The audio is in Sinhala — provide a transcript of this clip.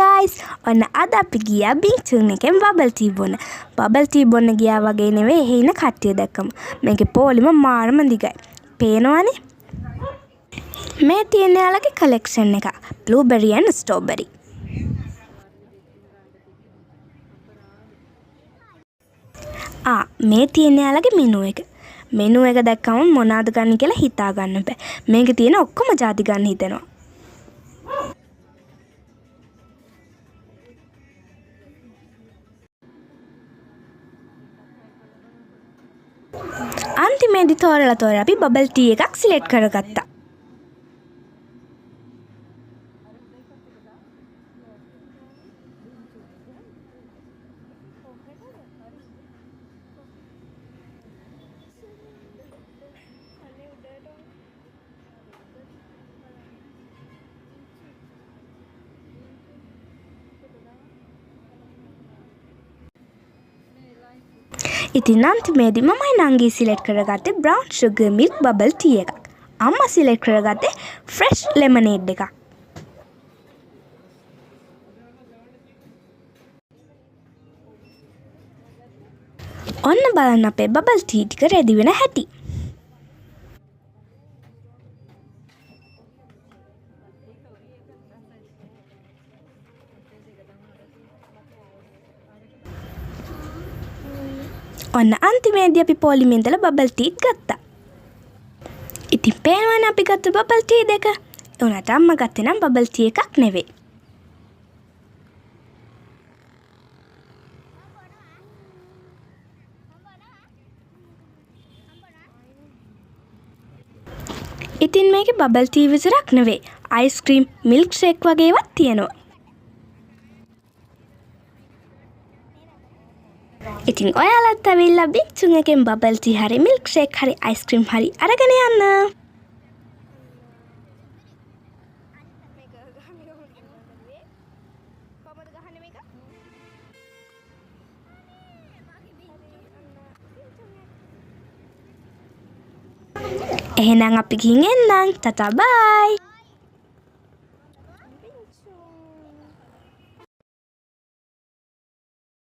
guys, ඔන්න අද අපි ගියා බින්චුන් එකෙන් බබල් ටී බොන්න. බබල් ටී බොන්න ගියා වගේ නෙවෙයි එහෙ ඉන්න කට්ටිය දැක්කම. මේකේ පොලිම මාරම දිගයි. පේනවනේ? මේ තියෙන යාලගේ කලෙක්ෂන් එක. Blueberry and strawberry. මේ තියෙන යාලගේ මෙනු එක. මෙනු එක දැක්කම මොනවද ගන්න කියලා හිතා ගන්න බෑ. මේකේ තියෙන ඔක්කොම ಜಾති ගන්න හිතෙනවා. අන්තිමේදී තෝරලා අපි බබල් ටී එකක් සිලෙක්ට් කරගත්තා. ඉතින් අන්තිමේදී මමයි නංගි සිලෙක්ට් කරගත්තේ brown sugar milk bubble tea එකක්. අම්මා සිලෙක්ට් කරගත්තේ fresh lemonade එකක්. ඔන්න බලන්න අපේ bubble tea ටික රෙදි වෙන හැටි. ඔන්න අන්තිමේදී අපි පොලිමේ ඉඳලා බබල් ටී ගත්තා. ඉතින් පේනවනේ අපි ගත්ත බබල් ටී දෙක. ඒ උනාට අම්මා ගත්තේ නම් බබල් ටී එකක් නෙවෙයි. ඉතින් මේකේ බබල් ටී විතරක් නෙවෙයි. අයිස්ක්‍රීම්, මිල්ක් ෂේක් වගේ ඒවාත් තියෙනවා. ඉතින් ඔයාලත් ඇවිල්ලා බින්චුන් එකෙන් බබල් ටී හරි මිල්ක් ෂේක් හරි අයිස්ක්‍රීම් හරි අරගෙන යන්න. එහෙනම් අපි ගිහින් එන්නම්. ටටා බයි.